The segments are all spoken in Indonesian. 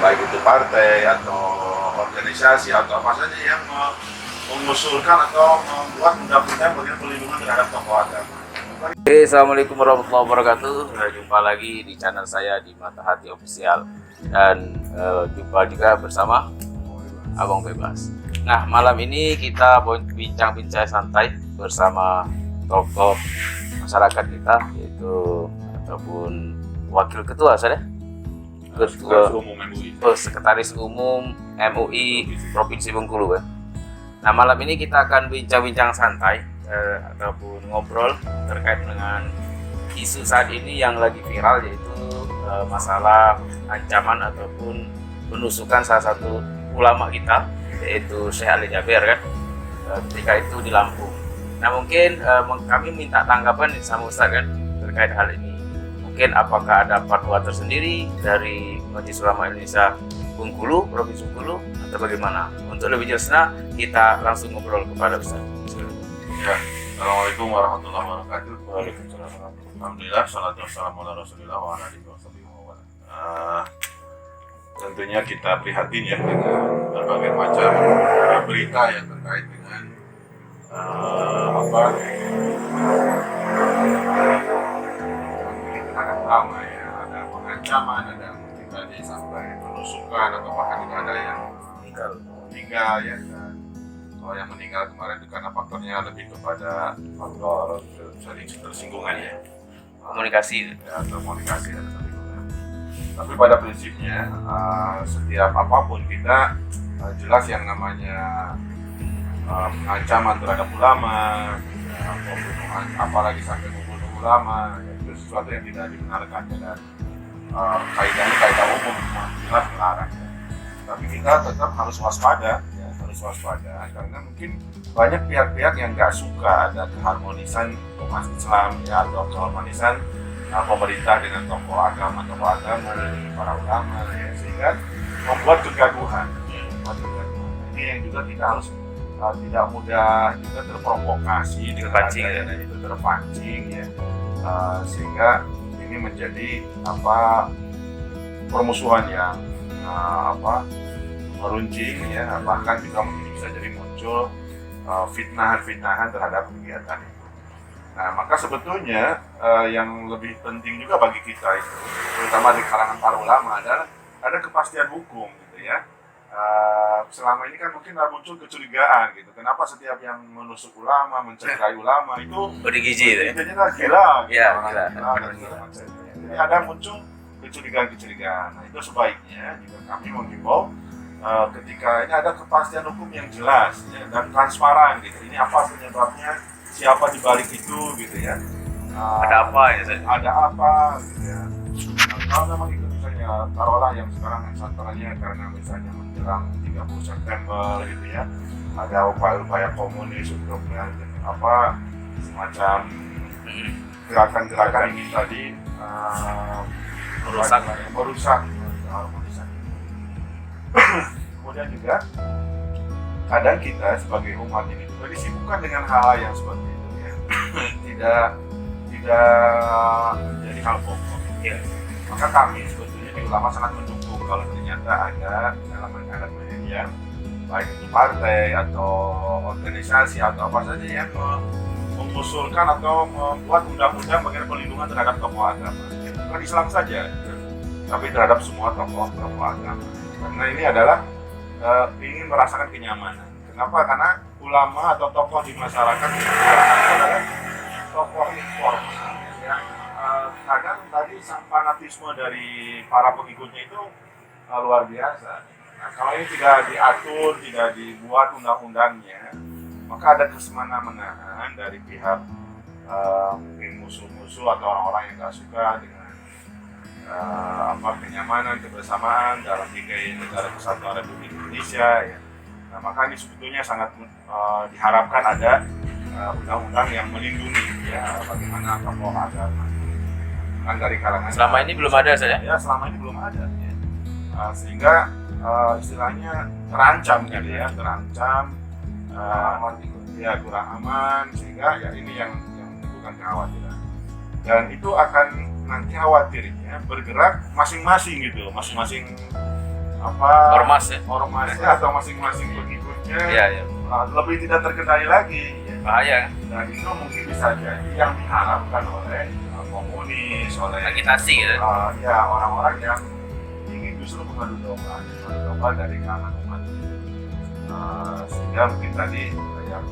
baik itu partai atau organisasi atau apa saja yang mengusulkan atau membuat undang-undang mengenai perlindungan terhadap tokoh agama. Oke, assalamualaikum warahmatullahi wabarakatuh. Jumpa lagi di channel saya di Mata Hati Official dan jumpa juga bersama Abang Bebas. Nah, malam ini kita bincang-bincang santai bersama tokoh masyarakat kita, yaitu ataupun wakil ketua saya, Sekretaris Umum MUI Provinsi Bengkulu ya. Nah, malam ini kita akan bincang-bincang santai ataupun ngobrol terkait dengan isu saat ini yang lagi viral, yaitu masalah ancaman ataupun penusukan salah satu ulama kita, yaitu Syekh Ali Jaber kan, ketika itu di Lampung. Nah, mungkin kami minta tanggapan sama Ustaz kan terkait hal ini. Mungkin apakah ada fatwa tersendiri dari Majelis Ulama Indonesia Bengkulu, Provinsi Bengkulu, atau bagaimana? Untuk lebih jelasnya kita langsung ngobrol kepada Ustaz. Ya, Assalamualaikum warahmatullahi wabarakatuh. Waalaikumsalam. Alhamdulillah, salatu wassalamu ala Rasulillah wa ala alihi wasallam. Tentunya kita prihatin ya dengan berbagai macam berita yang terkait dengan terhadap ulama ya, ada pengancaman, ada mungkin tadi sampai penusukan atau bahkan juga ada yang meninggal ya. Dan kalau yang meninggal kemarin itu karena faktornya lebih kepada faktor tersinggungan ya, Komunikasi ya, atau komunikasi dan tersinggungan. Tapi pada prinsipnya setiap apapun kita jelas yang namanya ancaman terhadap ulama, pembunuhan, apalagi sampai membunuh ulama, itu sesuatu yang tidak dibenarkan dan kaidahnya kaidah umum jelas melarang. Tapi kita tetap harus waspada, ya, harus waspada karena mungkin banyak pihak-pihak yang nggak suka ada keharmonisan umat Islam ya, atau keharmonisan pemerintah dengan tokoh agama, para ulama ya, sehingga membuat kegaduhan. Ini yang juga kita harus tidak mudah juga terprovokasi, terpancing ya, sehingga ini menjadi permusuhan yang meruncing ya, bahkan juga mungkin bisa jadi muncul fitnahan terhadap kegiatan itu. Nah, maka sebetulnya yang lebih penting juga bagi kita itu, terutama di kalangan para ulama, adalah ada kepastian hukum gitu ya. Selama ini kan mungkin muncul kecurigaan gitu. Kenapa setiap yang menusuk ulama, mencederai ulama itu bergizi ya? Gila. Ya, gila. Jadi ada muncul kecurigaan. Nah, itu sebaiknya juga kami menghimbau ketika ini ada kepastian hukum yang jelas ya, dan transparan gitu. Ini apa penyebabnya, siapa di balik itu gitu ya. Ada apa ya? Ada apa gitu ya. Kalau memang itu misalnya taruhlah yang sekarang antaranya karena misalnya menjelang 30 September gitu ya, ada upaya-upaya komunis untuk semacam gerakan-gerakan ini tadi merusak harmonisasi. Kemudian juga kadang kita sebagai umat ini juga disibukkan dengan hal yang seperti itu ya. tidak menjadi hal pokok ya. Maka kami sebetulnya di ulama sangat mendukung kalau ternyata ada elemen-elemen yang baik itu partai atau organisasi atau apa saja yang mengusulkan atau membuat undang-undang mengenai perlindungan terhadap tokoh agama. Bukan Islam saja, tapi terhadap semua tokoh agama. Karena ini adalah ingin merasakan kenyamanan. Kenapa? Karena ulama atau tokoh di masyarakat adalah tokoh informal. Ya. Kadang tadi fanatisme dari para pengikutnya itu luar biasa. Nah, kalau ini tidak diatur, tidak dibuat undang-undangnya, maka ada kesemena-menaan dari pihak mungkin musuh-musuh atau orang-orang yang tidak suka dengan kenyamanan, kebersamaan dalam bingkai negara kesatuan Republik Indonesia ya. Nah, maka ini sebetulnya sangat diharapkan ada undang-undang yang melindungi ya bagaimana tokoh agama kan dari kalangan. Selama ini belum ada saja? Ya, selama ini belum ada ya. Sehingga istilahnya terancam gitu ya, kurang aman, sehingga ya ini yang menimbulkan kekhawatiran. Dan itu akan nanti khawatirnya bergerak masing-masing gitu, masing-masing ormasnya atau masing-masing pengikutnya Iya. lebih tidak terkendali lagi. Bahaya. Dan itu mungkin bisa jadi yang diharapkan oleh komunis, oleh Agitasi gitu. ya orang-orang yang ingin justru mengadu domba dari kalangan umat. Sehingga mungkin tadi yang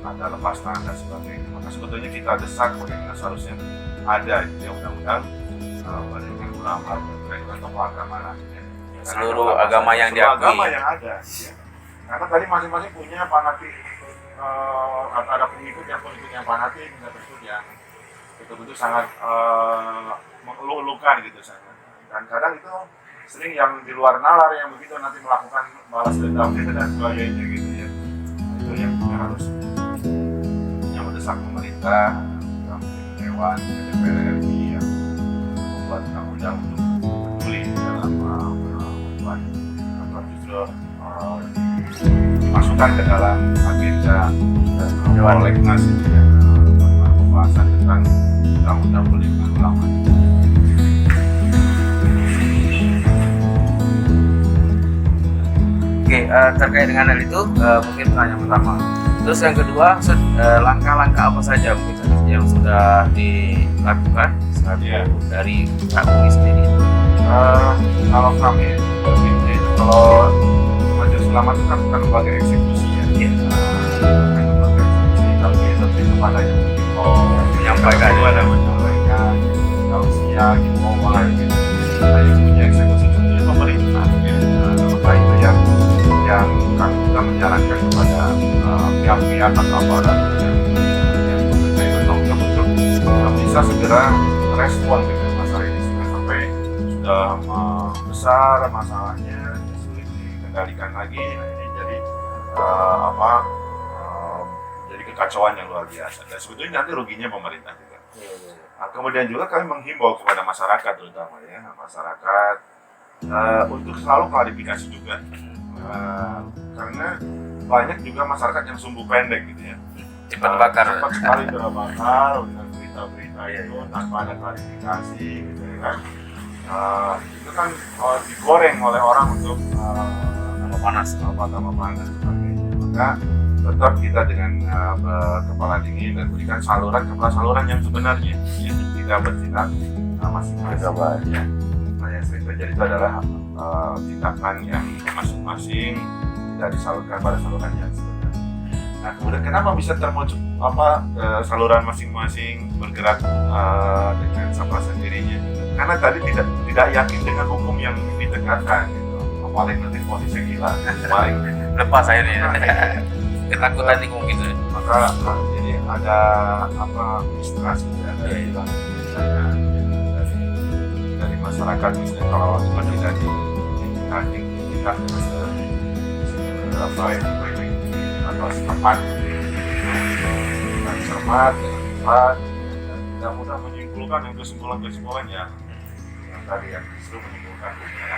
ada lepas tangan dan sebagainya. Maka sebetulnya kita desak bagaimana seharusnya ada itu yang undang-undang perlindungan ulama dan tokoh agama lainnya. Seluruh agama yang diakui. Agama yang ada. Ya. Karena tadi masing-masing punya fanatik, ada pengikut yang fanatik, ada pengikut yang betul-betul sangat mengeluh-elukan gitu sangat. Dan kadang itu sering yang di luar nalar yang begitu nanti melakukan balas dendam dan sebagainya gitu ya. Itu yang kita harus yang mendesak pemerintah, dewan, DPR RI yang membuat undang-undang untuk peduli dalam membuat atau justru dimasukkan ke dalam agenda dan prolegnas itu ya, pembahasan tentang undang-undang perlindungan ulama. Oke, terkait dengan hal itu mungkin pertanyaan pertama. Terus yang kedua, langkah-langkah apa saja mungkin yang sudah dilakukan dari Kak Bumi sendiri? Kalau kami kalau Majelis Ulama itu kan bukan lembaga eksekusi ya. Bukan lembaga eksekusi, tapi lebih kepada yang menyampaikan, tausiah, himbauan gitu. Yang punya eksekusi itu pemerintah ya. Maka itu yang kami juga menyarankan kepada pihak-pihak atau aparat yang bertanggung jawab untuk bisa segera respon dengan masalah ini sampai sudah besar masalahnya sulit dikendalikan lagi. Nah, ini jadi jadi kekacauan yang luar biasa dan sebetulnya nanti ruginya pemerintah juga. Nah, kemudian juga kami menghimbau kepada masyarakat terutama ya masyarakat untuk selalu klarifikasi juga karena banyak juga masyarakat yang sumbu pendek gitu ya. Cepat sekali terbakar dengan berita-berita itu tanpa ada klarifikasi gitu ya kan. Itu kan digoreng oleh orang untuk tambah panas maka tetap kita dengan kepala dingin dan berikan saluran yang sebenarnya ya, tidak bertindak masing-masing ya. Nah yang sering terjadi itu adalah tindakan yang masing-masing tidak disalurkan pada saluran yang sebenarnya. Nah kemudian kenapa bisa termuncul saluran masing-masing bergerak dengan sama sendirinya? Karena tadi tidak yakin dengan hukum yang ditegakkan gitu. Paling nanti posisi gila, paling lepas akhirnya. Ketakutan itu mungkin. Maka jadi ada mistrust dari masyarakat misalnya kalau tidak ditindak atau setempat cermat dan tidak mudah menyimpulkan yang kesimpulan ya yang tadi yang justru menyimpulkan hukumnya.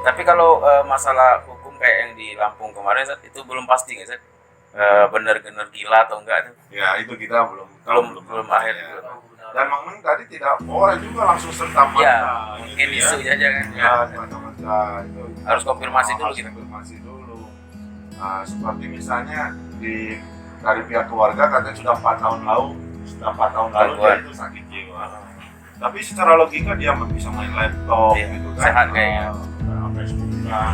Tapi kalau masalah hukum kayak yang di Lampung kemarin itu belum pasti nggak sih? Benar-benar gila atau enggak? Ya itu kita belum akhir. Ya. Dan memang tadi tidak boleh juga langsung serta-merta. Ya, mungkin gitu isu aja kan. Ya, serta-merta itu. Harus konfirmasi dulu gitu. Konfirmasi dulu. Nah, seperti misalnya dari pihak keluarga katanya sudah 4 tahun lalu dia itu sakit jiwa. Tapi secara logika dia bisa main laptop gitu kan. Sehat kayaknya. Facebook kan.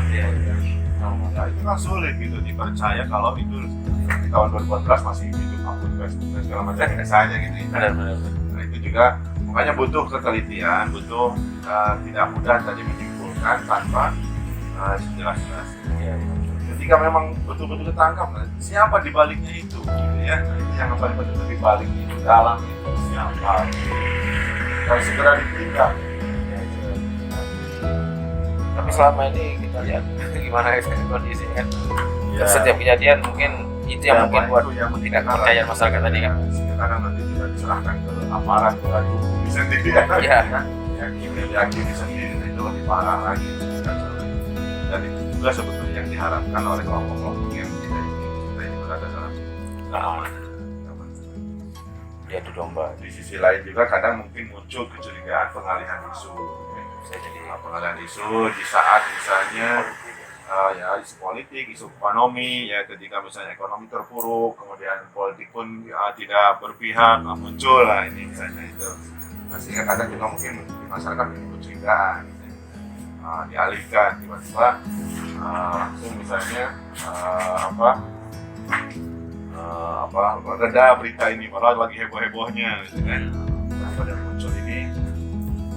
Nah, itu kan sulit gitu dipercaya kalau itu di tahun 2014 masih hidup akun Facebook dan segala macam misalnya gitu. Benar. Nah itu juga makanya butuh ketelitian, butuh tidak mudah tadi menyimpulkan tanpa jelas-jelas. Ketika memang betul-betul ketangkap, siapa di baliknya itu, gitu ya? Nah, itu yang paling betul di balik itu dalam itu siapa? Dan segera ditindak. Tapi selama ini kita lihat gimana kondisinya kan. Setiap kejadian mungkin itu yang mungkin buat tidak percaya masyarakat tadi kan. Sekarang nanti juga diserahkan ke aparat bukan hukum sendiri kan. Yakini sendiri itu lebih parah lagi. Dan itu juga sebetulnya yang diharapkan oleh kelompok-kelompok yang kita ini berada dalam diadu domba. Di sisi lain juga kadang mungkin muncul kecurigaan pengalihan isu. Bisa jadi pengalihan isu di saat misalnya ya isu politik, isu ekonomi, ya ketika misalnya ekonomi terpuruk, kemudian politik pun tidak berpihak, muncul lah ini misalnya itu. Nah, sehingga kadang juga mungkin di masyarakat timbul kecurigaan, dialihkan tiba-tiba langsung misalnya reda berita ini, padahal lagi heboh-hebohnya gitu kan. Nah, pada muncul ini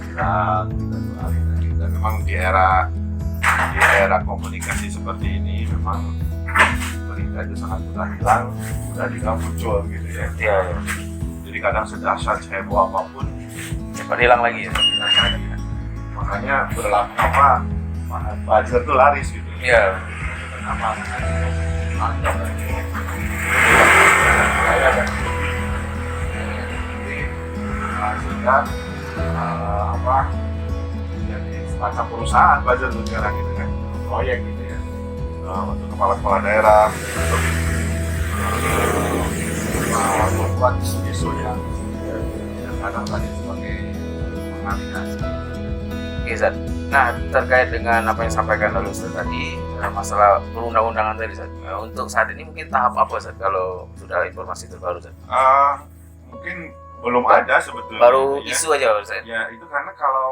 kita beralih lagi. Dan memang di era komunikasi seperti ini memang berita itu sangat mudah hilang, mudah juga muncul gitu ya. Iya. Jadi kadang sedahsyat heboh apapun Cepat hilang lagi ya. hilang lagi. Makanya berlaku buzzer tuh laris gitu. Iya. Kenapa? Mantap lagi. Saya kan. Jadi sehingga jadi semacam perusahaan buzzer tuh sekarang gitu kan, proyek gitu ya, untuk kepala daerah untuk membuat isu yang kadang tadi sebagai pengalihkan. Oke, Zat. Nah, terkait dengan apa yang disampaikan oleh Ustaz tadi, masalah perundang-undangan tadi, Zat. Untuk saat ini mungkin tahap apa, Zat, kalau sudah informasi terbaru, Zat? Mungkin belum ada sebetulnya. Baru ya. isu aja, Zat. Ya, itu karena kalau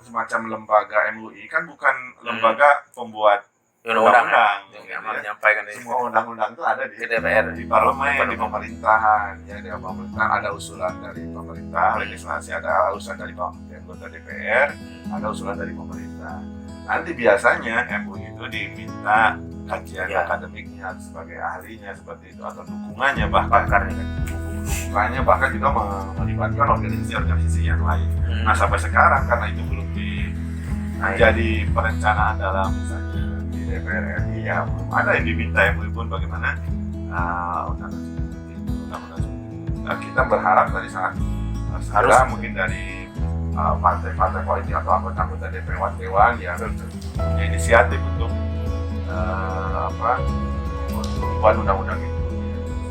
semacam lembaga MUI kan bukan lembaga pembuat undang-undang. Yang menyampaikan ini. Semua undang-undang itu ada di DPR. di parlemen, di pemerintahan. Ya, di pemerintahan ada usulan dari pemerintah, legislasi ada usulan dari anggota DPR, ada usulan dari pemerintah. Nanti biasanya MUI itu diminta kajian akademiknya sebagai ahlinya seperti itu, atau dukungannya bahkan dukungannya bahkan juga melibatkan organisasi yang lain. Nah, sampai sekarang karena itu belum jadi perencanaan dalam misalnya di DPR RI, ya belum ada yang diminta MUI pun bagaimana undang-undang seperti itu. Nah, kita berharap tadi sangat segera mungkin dari partai-partai politik atau anggota Dewan yang punya inisiatif untuk membuat undang-undang itu,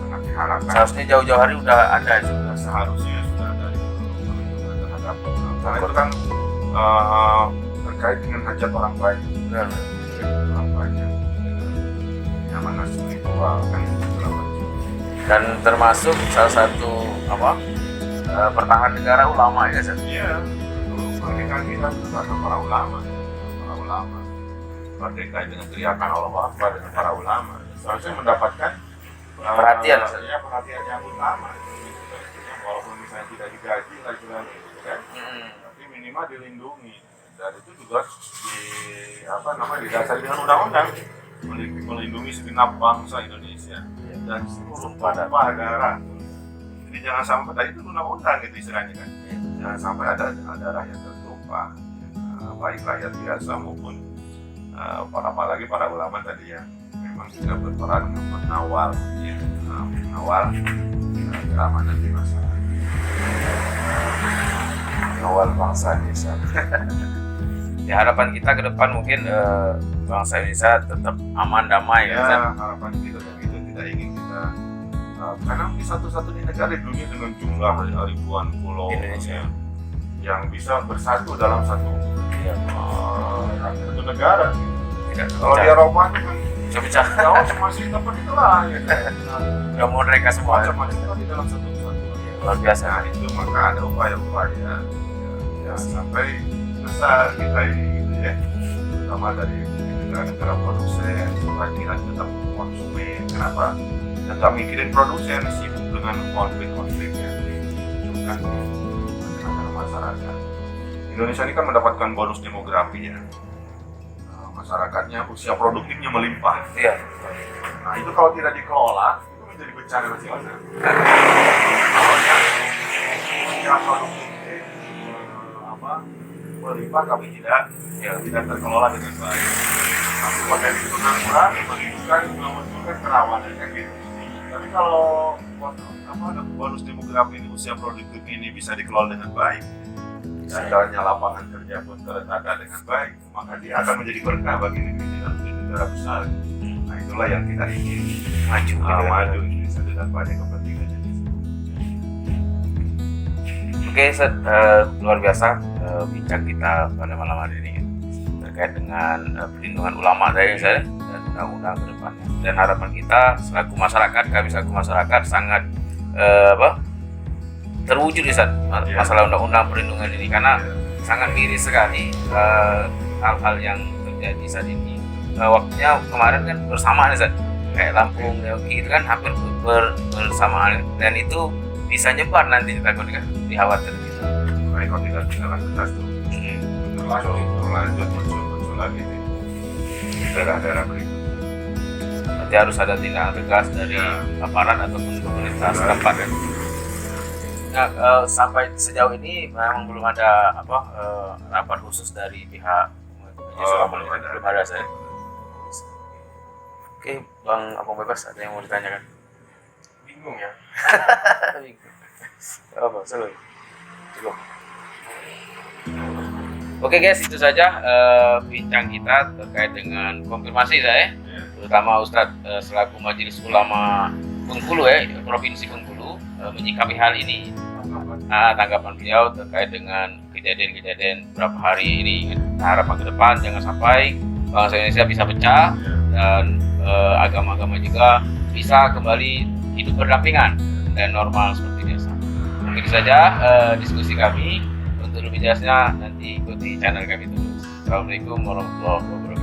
sangat diharapkan. Seharusnya jauh-jauh hari udah ada juga. Seharusnya sudah ada perlindungan terhadap, karena itu kan terkait dengan hajat orang banyak, orang banyak, nyaman spiritual kan segala macam. Dan termasuk salah satu pertahanan negara ulama ya, Zat. Iya, kemerdekaan kita itu karena para ulama, merdeka dengan teriakan Allah Akbar dengan para ulama. Seharusnya mendapatkan perhatian yang utama. Walaupun misalnya tidak digaji lagi kan, tapi minimal dilindungi. Dan itu juga didasari dengan undang-undang melindungi segenap bangsa Indonesia dan seluruh tumpah darah. Jadi jangan sampai tadi itu undang-undang gitu istilahnya kan. Jangan sampai ada darah yang tertumpah, baik rakyat biasa maupun apalagi para ulama tadi yang memang sudah berperan mengawal keamanan di masyarakat, mengawal bangsa Indonesia. Ya, harapan kita ke depan mungkin bangsa Indonesia tetap aman damai ya. Harapan kita begitu, tidak ingin kita karena mungkin satu-satunya negara di dunia dengan jumlah ribuan pulau Indonesia yang bisa bersatu dalam satu negara. Kalau di Eropa itu kan pecah-pecah, masih seperti itulah. Udah mau mereka semua macam-macam di dalam satu luar biasa. Nah, itu maka ada upaya-upaya ya sampai besar kita ini gitu ya, terutama dari negara-negara produsen supaya kita tetap konsumen. Kenapa? Dan nggak mikirin produsen, sibuk dengan konflik-konflik yang dimunculkan di tengah masyarakat. Indonesia ini kan mendapatkan bonus demografi ya, masyarakatnya usia produktifnya melimpah. Iya. Nah, itu kalau tidak dikelola itu menjadi bencana nasional. Kalau usia produktif melimpah tapi tidak terkelola dengan baik. Tapi potensi pengangguran menunjukkan kerawanan kan gitu. Tapi kalau bonus demografi ini, usia produktif ini bisa dikelola dengan baik, jalannya lapangan kerja pun tertata dengan baik, maka dia akan menjadi berkah bagi negara besar. Nah, itulah yang kita ingin maju Indonesia dengan banyak kepentingan. Oke, Oke, luar biasa bincang kita pada malam hari ini terkait dengan perlindungan ulama tadi saya dan undang-undang ke depannya. Dan harapan kita selaku masyarakat, kami selaku masyarakat sangat terwujud di saat masalah undang-undang perlindungan ini, karena sangat miris sekali hal-hal yang terjadi saat ini. Waktunya kemarin kan bersamaan Zat, kayak Lampung, Deoki itu kan hampir bersamaan, dan itu bisa nyebar nanti takutnya kan, dikhawatir gitu. Baik, kalau tidak tindakan tegas tuh berlanjut muncul lagi di daerah-daerah berikutnya. Nanti harus ada tindakan tegas dari aparat ataupun pemerintah setempat ya. Nah, sampai sejauh ini memang belum ada rapat khusus dari pihak belum ada saya. Oke, Bang Apung Bebas, ada yang mau ditanyakan? Bingung ya. Apa seru? Cukup. Oke guys, itu saja bincang kita terkait dengan konfirmasi saya, terutama Ustadz selaku Majelis Ulama Bengkulu Provinsi Bengkulu menyikapi hal ini. Tanggapan beliau terkait dengan kejadian-kejadian beberapa hari ini. Harapan ke depan jangan sampai bangsa Indonesia bisa pecah dan agama-agama juga bisa kembali hidup berdampingan dan normal seperti biasa. Mungkin saja diskusi kami. Untuk lebih jelasnya nanti ikuti channel kami terus. Assalamualaikum warahmatullahi wabarakatuh.